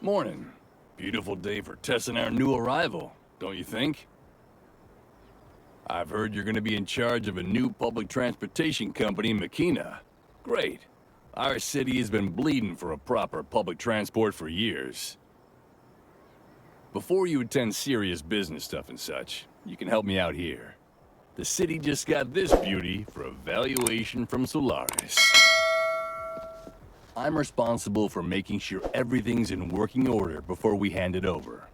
Morning. Beautiful day for testing our new arrival, don't you think? I've heard you're gonna be in charge of a new public transportation company in Makina. Great. Our city has been bleeding for a proper public transport for years. Before you attend serious business stuff and such, you can help me out here. The city just got this beauty for evaluation from Solaris. I'm responsible for making sure everything's in working order before we hand it over.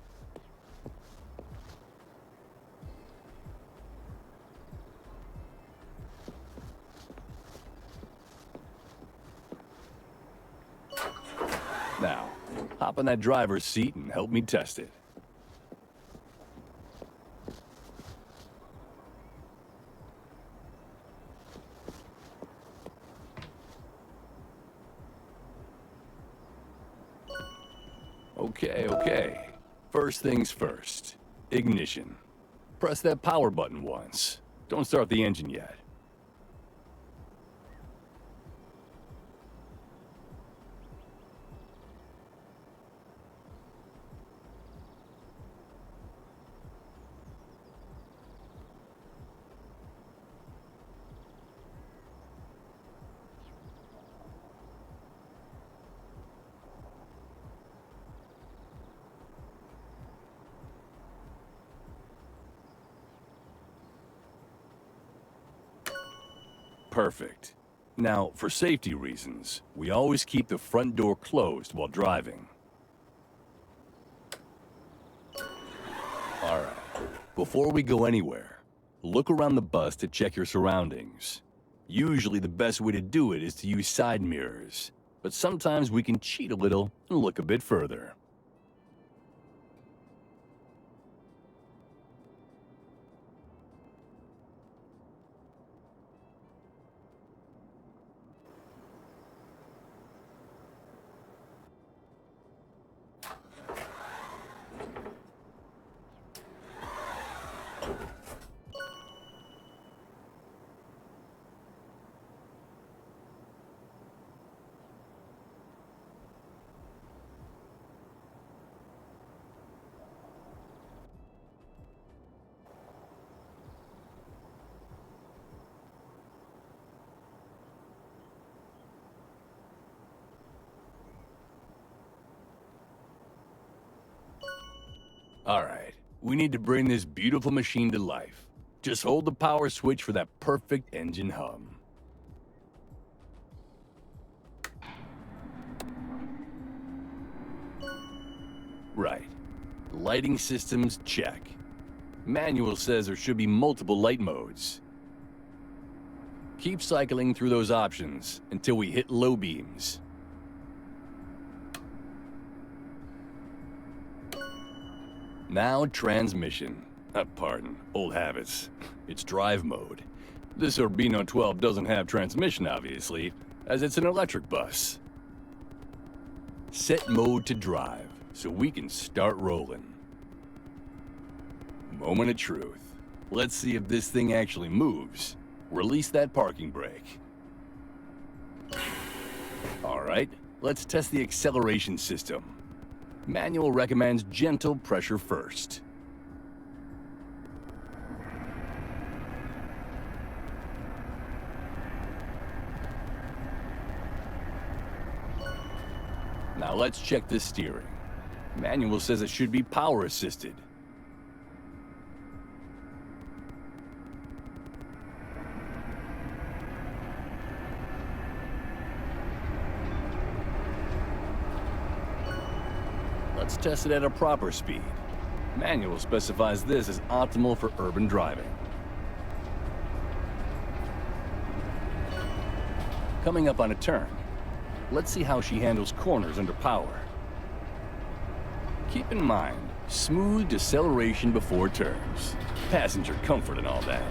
Now, hop in that driver's seat and help me test it. Okay. First things first. Ignition. Press that power button once. Don't start the engine yet. Perfect. Now, for safety reasons, we always keep the front door closed while driving. Alright, before we go anywhere, look around the bus to check your surroundings. Usually the best way to do it is to use side mirrors, but sometimes we can cheat a little and look a bit further. Alright, we need to bring this beautiful machine to life. Just hold the power switch for that perfect engine hum. Right. Lighting systems, check. Manual says there should be multiple light modes. Keep cycling through those options until we hit low beams. Now transmission. Pardon, old habits. It's drive mode. This Urbino 12 doesn't have transmission, obviously, as it's an electric bus. Set mode to drive, so we can start rolling. Moment of truth. Let's see if this thing actually moves. Release that parking brake. Alright, let's test the acceleration system. Manual recommends gentle pressure first. Now let's check the steering. Manual says it should be power assisted. Let's test it at a proper speed. Manual specifies this as optimal for urban driving. Coming up on a turn. Let's see how she handles corners under power. Keep in mind, smooth deceleration before turns. Passenger comfort and all that.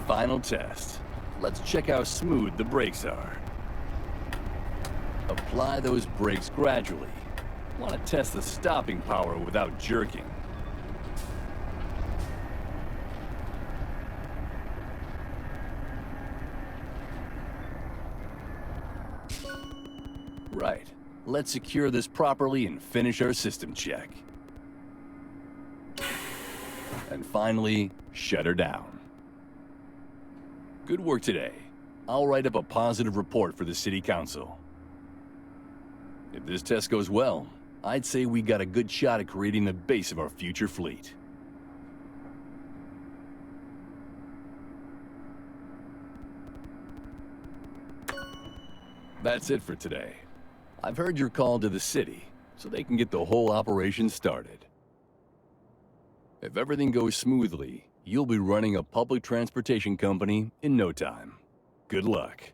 Final test. Let's check how smooth the brakes are. Apply those brakes gradually. Want to test the stopping power without jerking. Right. Let's secure this properly and finish our system check. And finally, shut her down. Good work today. I'll write up a positive report for the City Council. If this test goes well, I'd say we got a good shot at creating the base of our future fleet. That's it for today. I've heard you're called to the city, so they can get the whole operation started. If everything goes smoothly, you'll be running a public transportation company in no time. Good luck.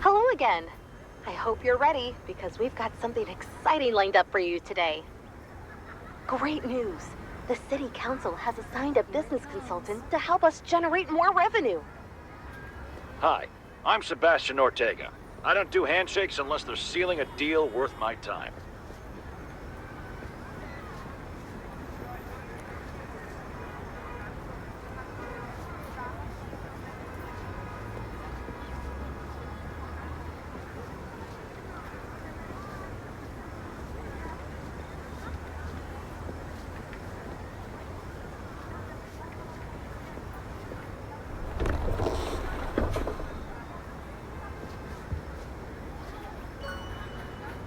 Hello again. I hope you're ready because we've got something exciting lined up for you today. Great news. The City Council has assigned a business consultant to help us generate more revenue. Hi, I'm Sebastian Ortega. I don't do handshakes unless they're sealing a deal worth my time.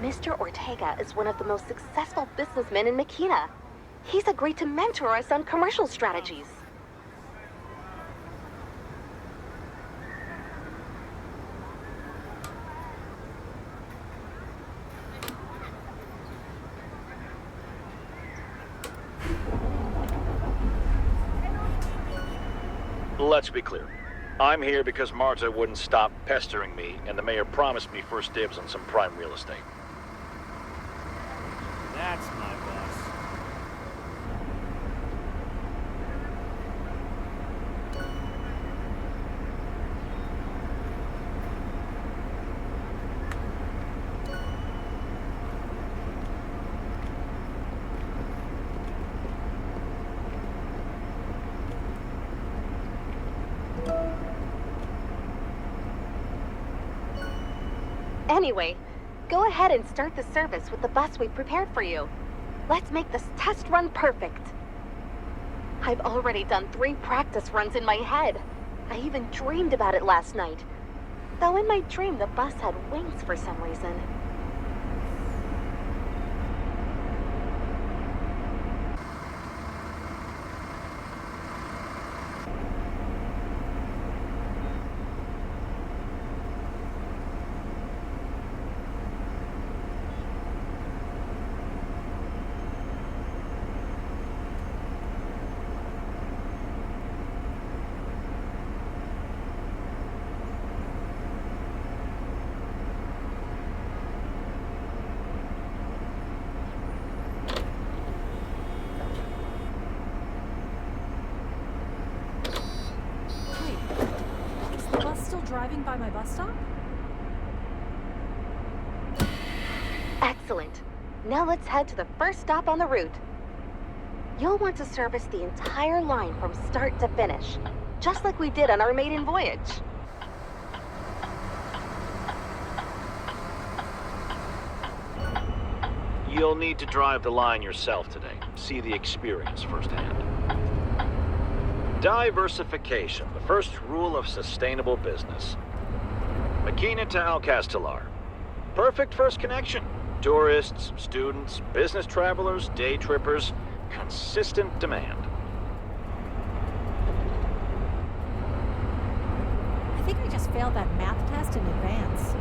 Mr. Ortega is one of the most successful businessmen in Makina. He's agreed to mentor us on commercial strategies. Let's be clear. I'm here because Marta wouldn't stop pestering me, and the mayor promised me first dibs on some prime real estate. That's my boss. Anyway, go ahead and start the service with the bus we prepared for you. Let's make this test run perfect. I've already done 3 practice runs in my head. I even dreamed about it last night. Though in my dream the bus had wings for some reason. Driving by my bus stop? Excellent. Now let's head to the first stop on the route. You'll want to service the entire line from start to finish, just like we did on our maiden voyage. You'll need to drive the line yourself today. See the experience firsthand. Diversification, the first rule of sustainable business. Makina to Alcastellar. Perfect first connection. Tourists, students, business travelers, day trippers. Consistent demand. I think I just failed that math test in advance.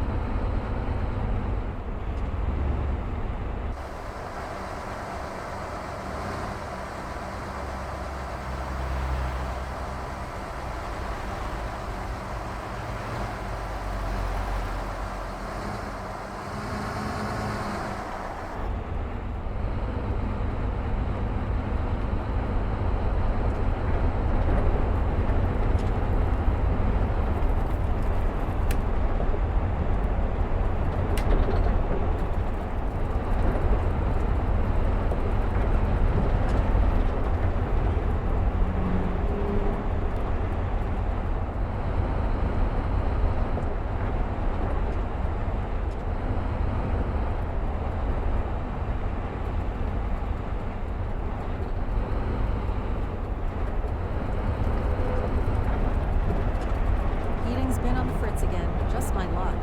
Heating's been on the fritz again. Just my luck.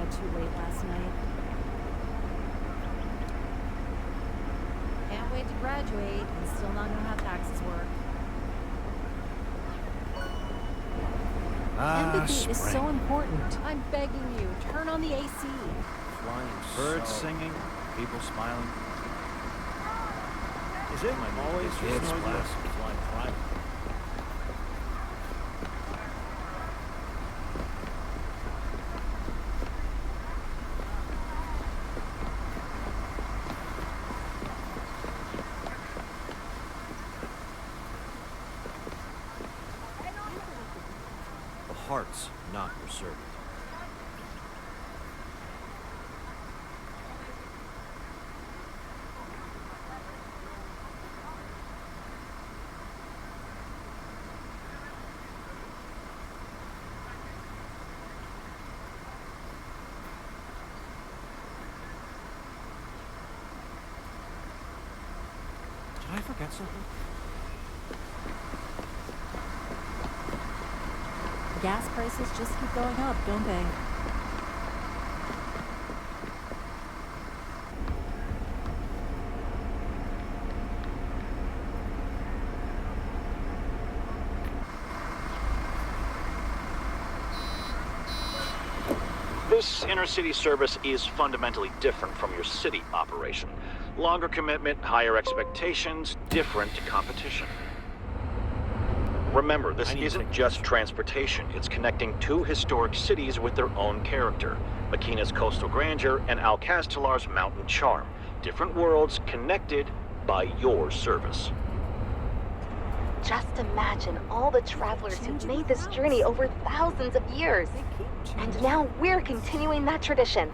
Too late last night. Can't wait to graduate and still not know how taxes work. Empathy is so important. I'm begging you, turn on the AC. Flying Birds so. singing, people smiling. Is it always just Kids noisy? blast. Flying private. The heart's not your servant. Forget something? Gas prices just keep going up, don't they? This inner-city service is fundamentally different from your city operation. Longer commitment, higher expectations, different competition. Remember, this isn't just transportation. It's connecting two historic cities with their own character. Makina's coastal grandeur and Alcastelar's mountain charm. Different worlds connected by your service. Just imagine all the travelers who've made this journey over thousands of years. And now we're continuing that tradition.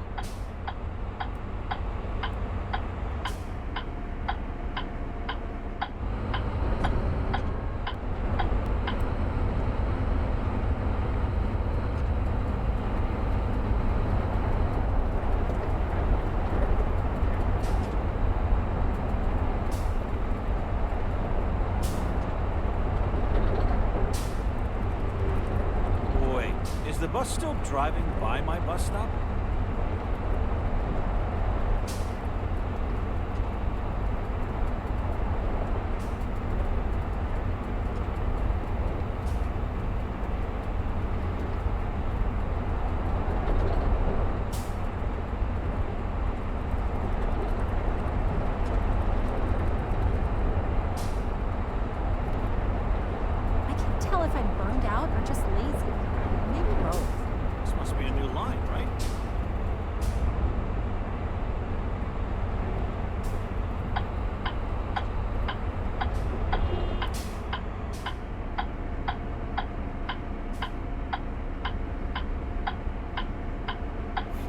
Wait, is the bus still driving by my bus stop? I can't tell if I'm burned out or just lazy. Maybe both. This must be a new line, right?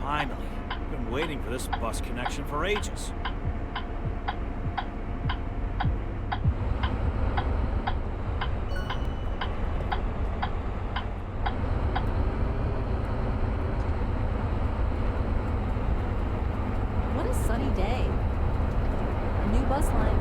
Finally. I've been waiting for this bus connection for ages. What a sunny day. A new bus line.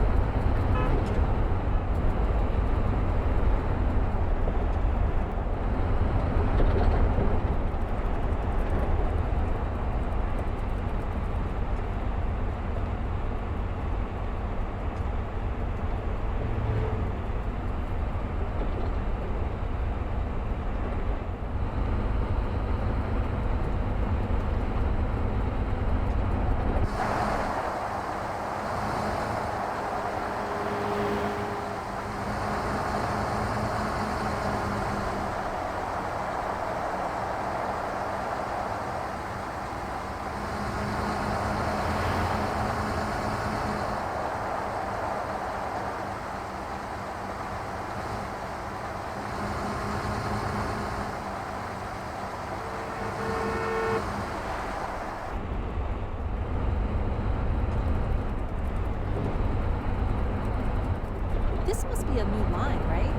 This must be a new line, right?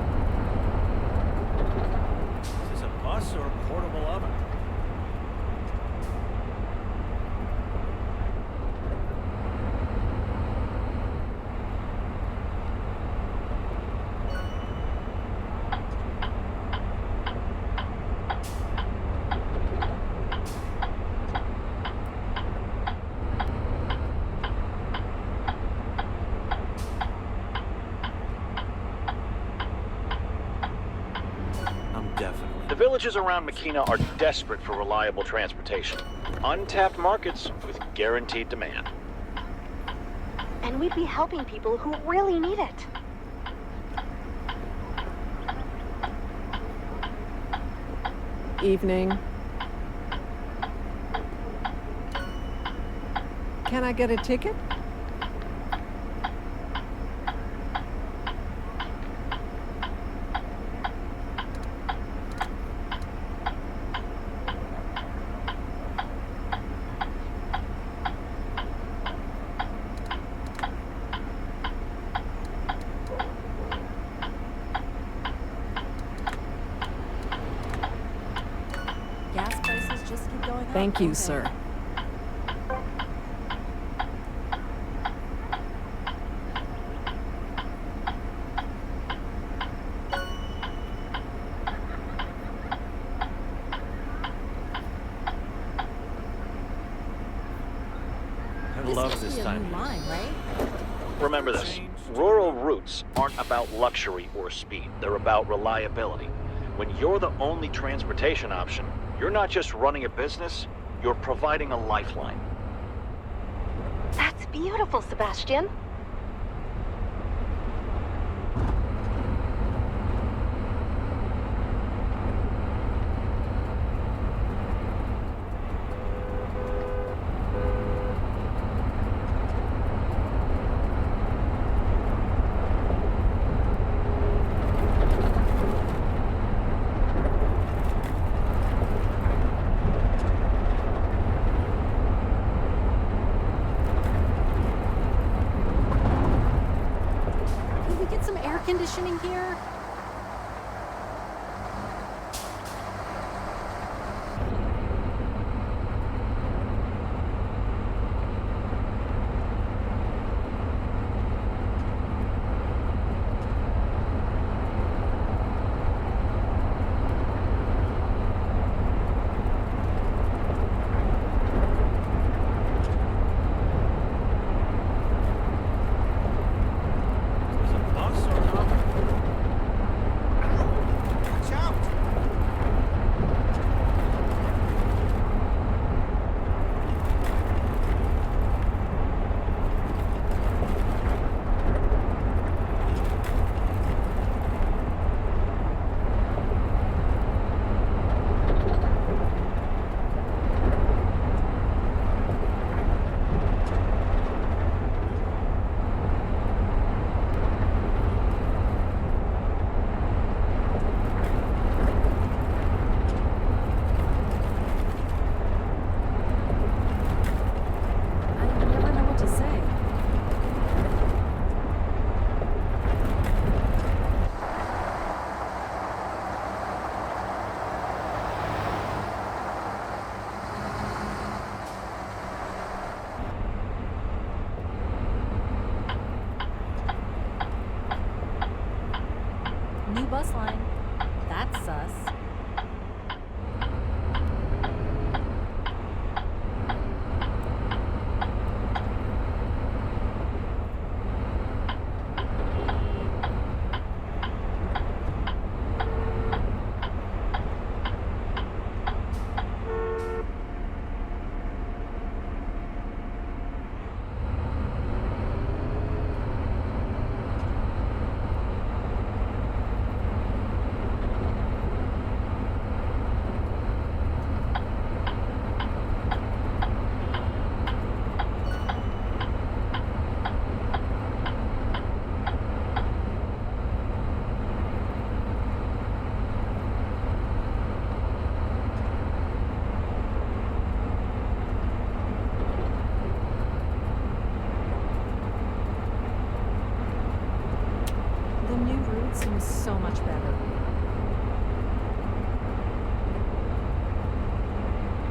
Is this a bus or a portable oven? I'm definitely... The villages around Makina are desperate for reliable transportation. Untapped markets with guaranteed demand. And we'd be helping people who really need it. Evening. Can I get a ticket? Gas prices just keep going up. Thank you, don't they? sir. love must this be a time new of year. line, right? Remember this, rural routes aren't about luxury or speed. They're about reliability. When you're the only transportation option, you're not just running a business, you're providing a lifeline. That's beautiful, Sebastian. Can we get some air conditioning here? Is it a bus or not? Watch out! I never know what to say. New bus line. That's sus. The new route seems so much better.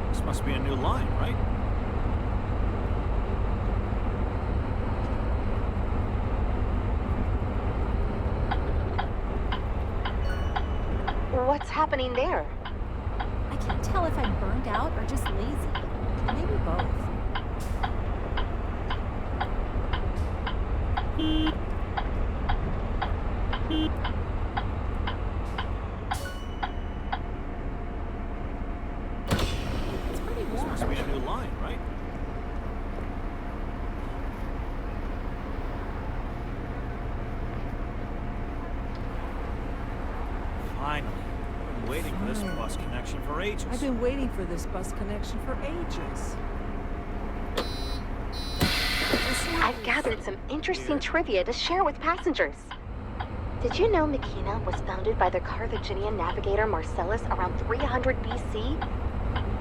This must be a new line, right? What's happening there? I can't tell if I'm burned out or just lazy. Maybe both. It's pretty This warm. must be a new line, right? Finally. I've been waiting for this bus connection for ages. I've been waiting for this bus connection for ages. I've gathered some interesting trivia to share with passengers. Did you know Mykina was founded by the Carthaginian navigator Marcellus around 300 BC?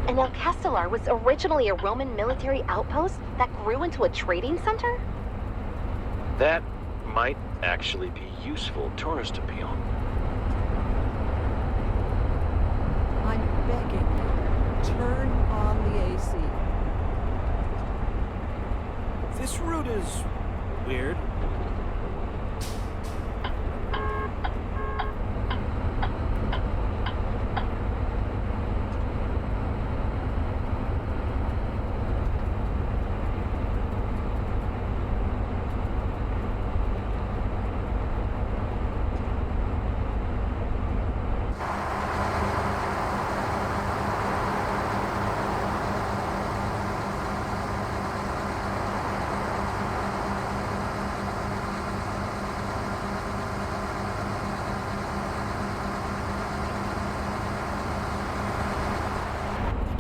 And El Castellar was originally a Roman military outpost that grew into a trading center? That might actually be useful tourist appeal. I'm begging you, turn on the AC. This route is weird.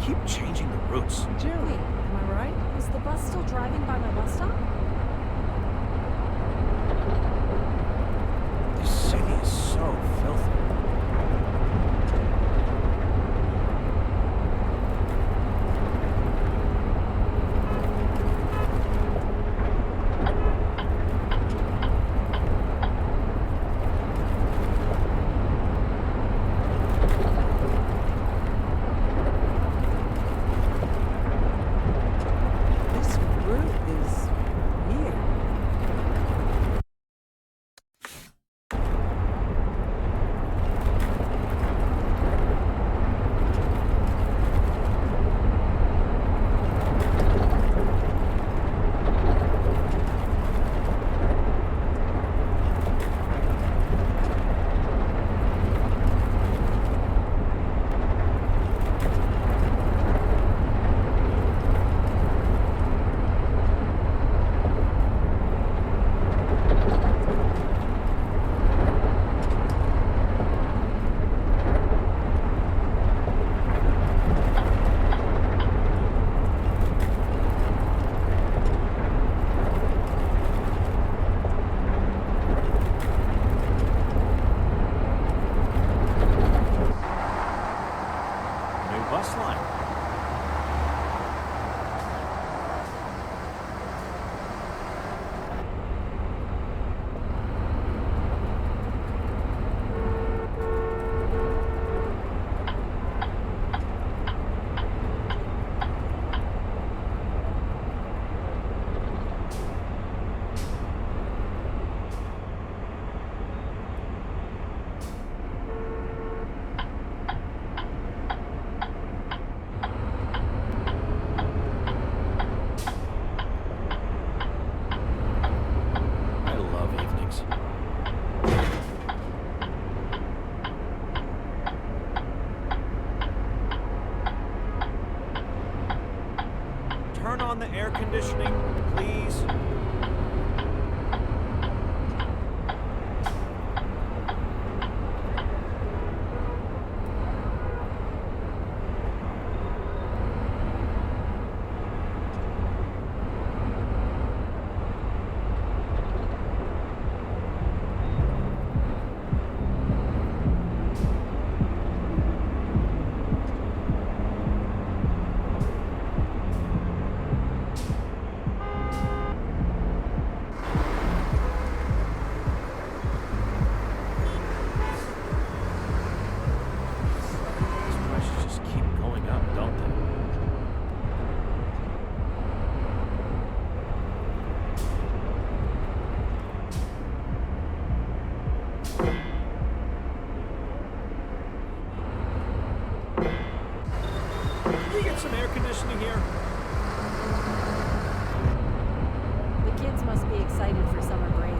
keep changing the routes. Wait, am I right? Is the bus still driving by my bus stop? This city is so filthy. This route is weird. New bus line. I love evenings. Turn on the air conditioning, please. These prices just keep going up, don't they? Can we get some air conditioning here? The kids must be excited for summer break.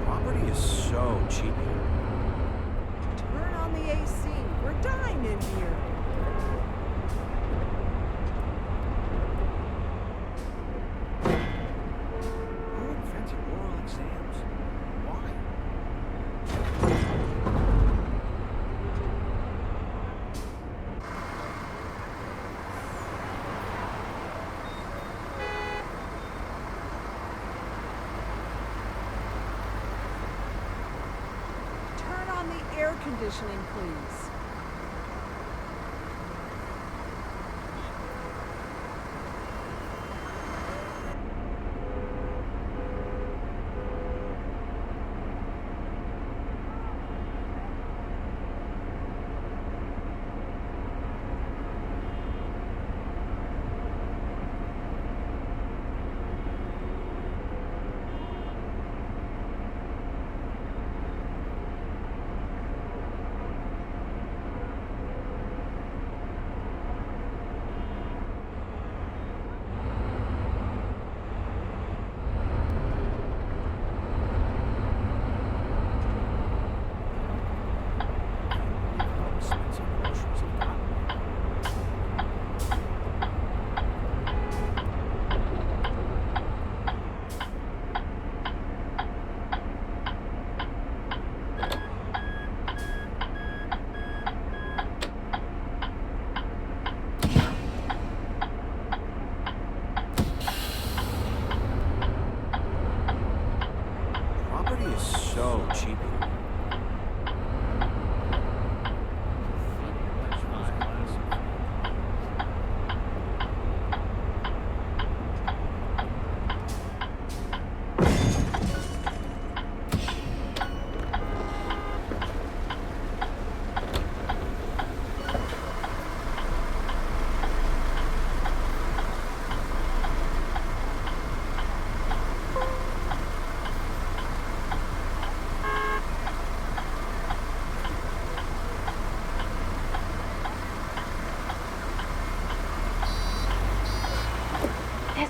Property is so cheap here. Turn on the AC. We're dying in here. Who invented oral exams? Why? Turn on the air conditioning, please.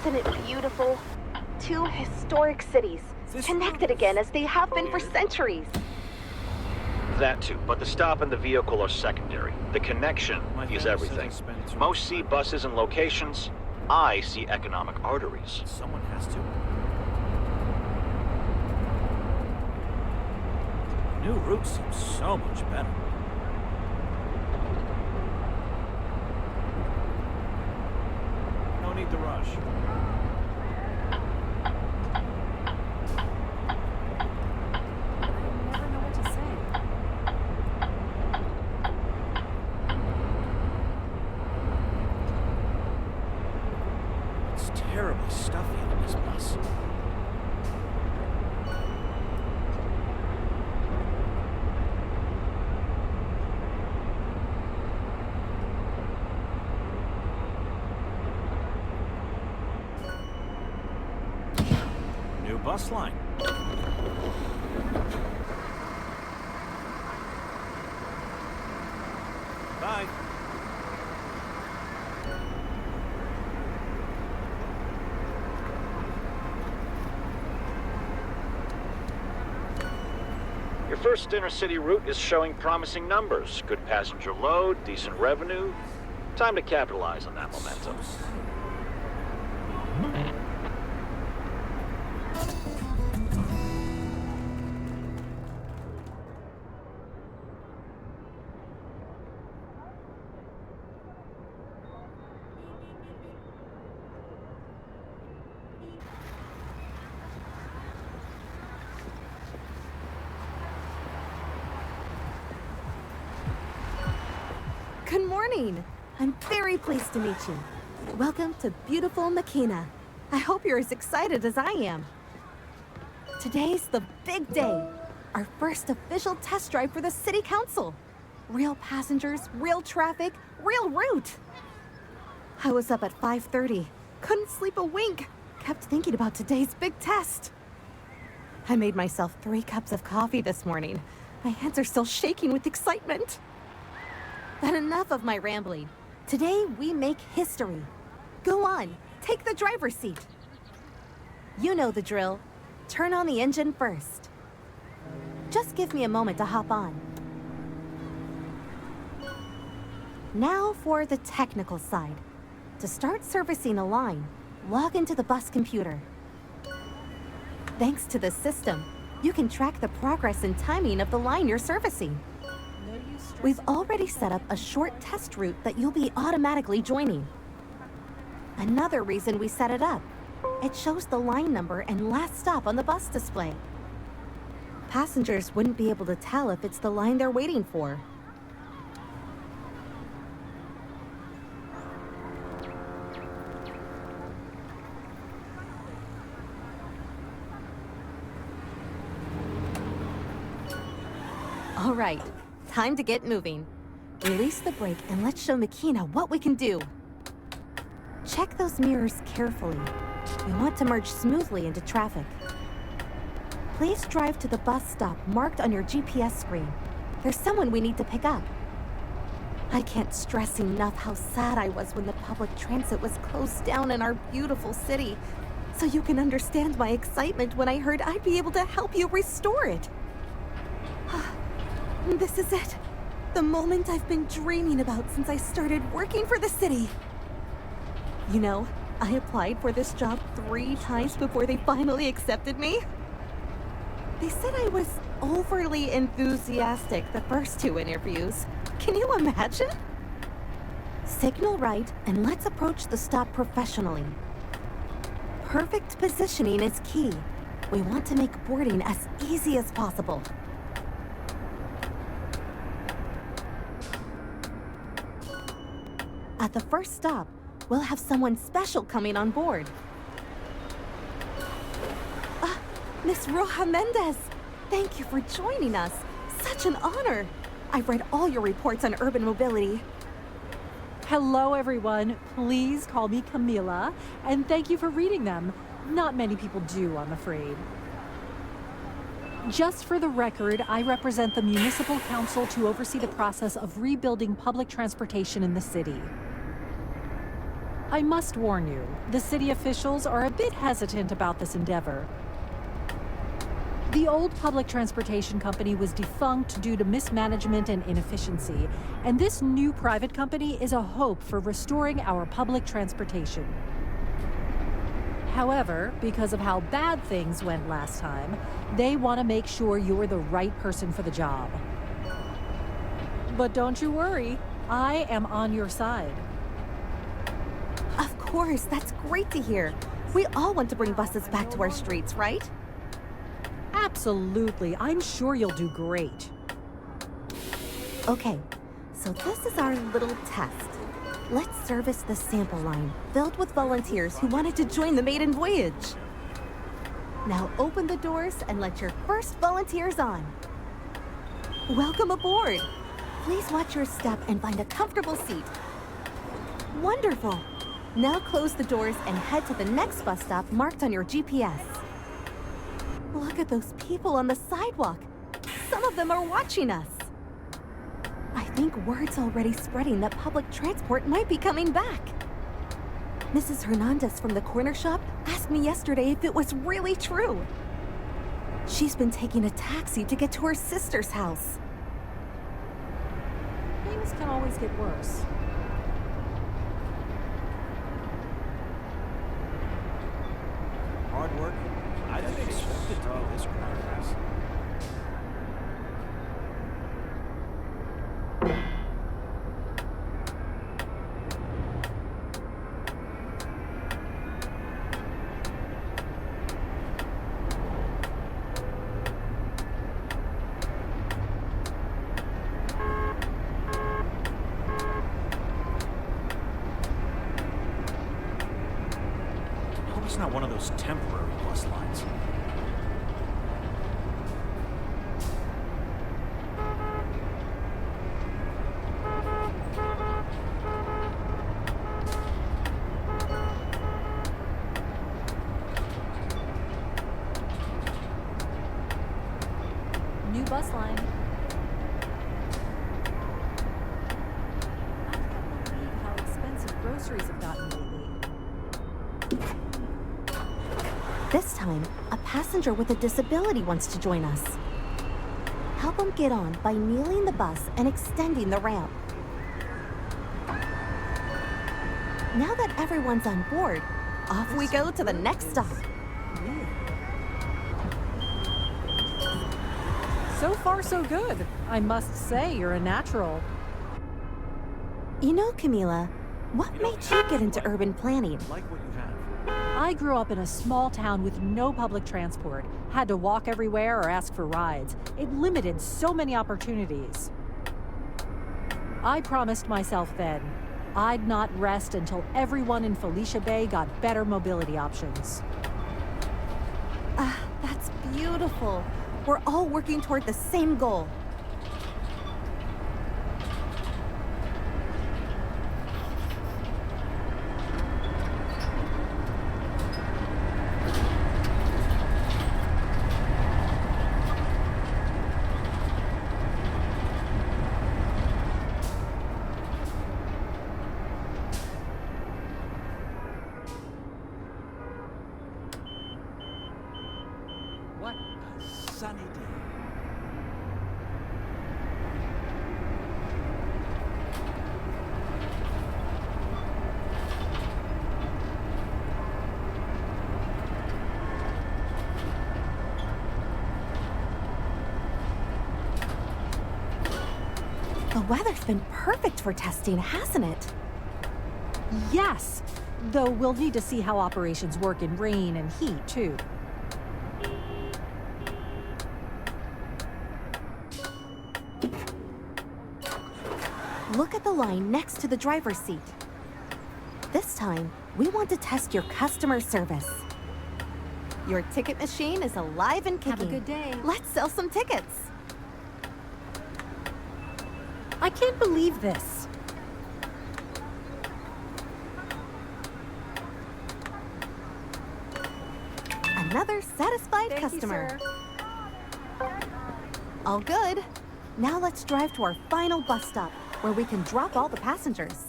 Isn't it beautiful? Two historic cities, connected again as they have been for centuries. That too, but the stop and the vehicle are secondary. The connection My is family everything. says I spend too Most much see time. buses and locations. I see economic arteries. Someone has to. New route seems so much better. No need to rush. I never know what to say. It's terribly stuffy on this bus. New bus line. Bye. Your first inner-city route is showing promising numbers. Good passenger load, decent revenue. Time to capitalize on that momentum. Good morning. I'm very pleased to meet you. Welcome to beautiful Makina. I hope you're as excited as I am. Today's the big day. Our first official test drive for the city council. Real passengers, real traffic, real route. I was up at 5:30. Couldn't sleep a wink. Kept thinking about today's big test. I made myself 3 cups of coffee this morning. My hands are still shaking with excitement. But enough of my rambling. Today we make history. Go on, take the driver's seat. You know the drill. Turn on the engine first. Just give me a moment to hop on. Now for the technical side. To start servicing a line, log into the bus computer. Thanks to this system, you can track the progress and timing of the line you're servicing. We've already set up a short test route that you'll be automatically joining. Another reason we set it up, it shows the line number and last stop on the bus display. Passengers wouldn't be able to tell if it's the line they're waiting for. All right, time to get moving. Release the brake and let's show Makina what we can do. Check those mirrors carefully. We want to merge smoothly into traffic. Please drive to the bus stop marked on your GPS screen. There's someone we need to pick up. I can't stress enough how sad I was when the public transit was closed down in our beautiful city. So you can understand my excitement when I heard I'd be able to help you restore it. This is it. The moment I've been dreaming about since I started working for the city. You know, I applied for this job 3 times before they finally accepted me. They said I was overly enthusiastic the first 2 interviews. Can you imagine? Signal right and let's approach the stop professionally. Perfect positioning is key. We want to make boarding as easy as possible. At the first stop, we'll have someone special coming on board. Miss Roja Mendez, thank you for joining us. Such an honor. I've read all your reports on urban mobility. Hello, everyone. Please call me Camila, and thank you for reading them. Not many people do, I'm afraid. Just for the record, I represent the Municipal Council to oversee the process of rebuilding public transportation in the city. I must warn you, the city officials are a bit hesitant about this endeavor. The old public transportation company was defunct due to mismanagement and inefficiency, and this new private company is a hope for restoring our public transportation. However, because of how bad things went last time, they want to make sure you're the right person for the job. But don't you worry, I am on your side. Of course, that's great to hear. We all want to bring buses back to our streets, right? Absolutely, I'm sure you'll do great. Okay, so this is our little test. Let's service the sample line, filled with volunteers who wanted to join the maiden voyage. Now open the doors and let your first volunteers on. Welcome aboard. Please watch your step and find a comfortable seat. Wonderful. Now close the doors and head to the next bus stop marked on your GPS. Look at those people on the sidewalk. Some of them are watching us. I think word's already spreading that public transport might be coming back. Mrs. Hernandez from the corner shop asked me yesterday if it was really true. She's been taking a taxi to get to her sister's house. Things can always get worse. Hard work? I didn't expect it to be this progress. It's not one of those temporary bus lines. New bus line. I can't believe how expensive groceries have gotten lately. This time, a passenger with a disability wants to join us. Help him get on by kneeling the bus and extending the ramp. Now that everyone's on board, off we go to the next stop. So far, so good. I must say, you're a natural. You know, Camila, what made you get into urban planning? Like what you have. I grew up in a small town with no public transport, had to walk everywhere or ask for rides. It limited so many opportunities. I promised myself then, I'd not rest until everyone in Felicia Bay got better mobility options. That's beautiful. We're all working toward the same goal. What a sunny day. The weather's been perfect for testing, hasn't it? Yes, though we'll need to see how operations work in rain and heat, too. Look at the line next to the driver's seat. This time, we want to test your customer service. Your ticket machine is alive and kicking. Have a good day. Let's sell some tickets. I can't believe this. Another satisfied Thank customer. you, sir. All good. Now let's drive to our final bus stop, where we can drop all the passengers.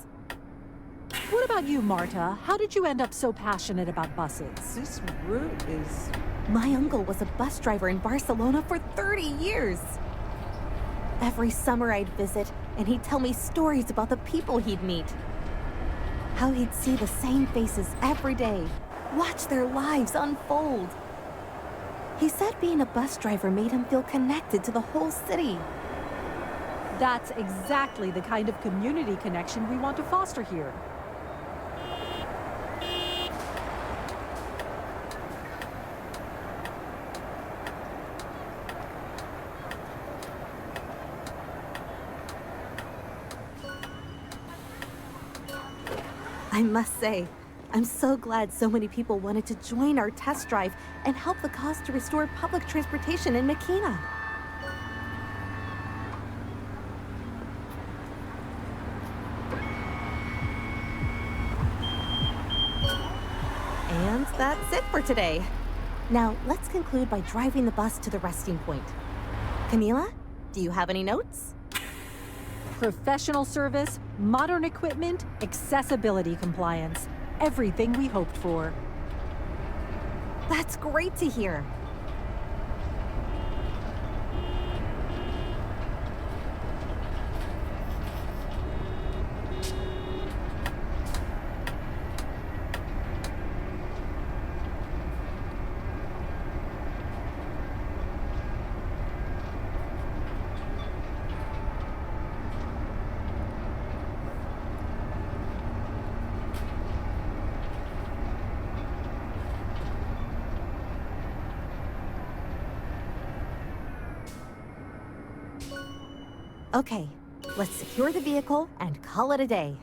What about you, Marta? How did you end up so passionate about buses? This route is... My uncle was a bus driver in Barcelona for 30 years. Every summer I'd visit, and he'd tell me stories about the people he'd meet. How he'd see the same faces every day, watch their lives unfold. He said being a bus driver made him feel connected to the whole city. That's exactly the kind of community connection we want to foster here. I must say, I'm so glad so many people wanted to join our test drive and help the cause to restore public transportation in Makina. And that's it for today. Now, let's conclude by driving the bus to the resting point. Camila, do you have any notes? Professional service, modern equipment, accessibility compliance. Everything we hoped for. That's great to hear. Okay, let's secure the vehicle and call it a day.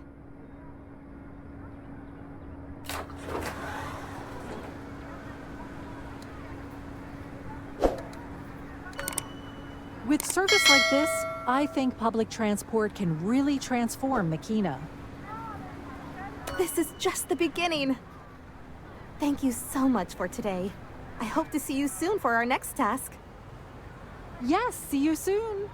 With service like this, I think public transport can really transform Makina. This is just the beginning. Thank you so much for today. I hope to see you soon for our next task. Yes, see you soon.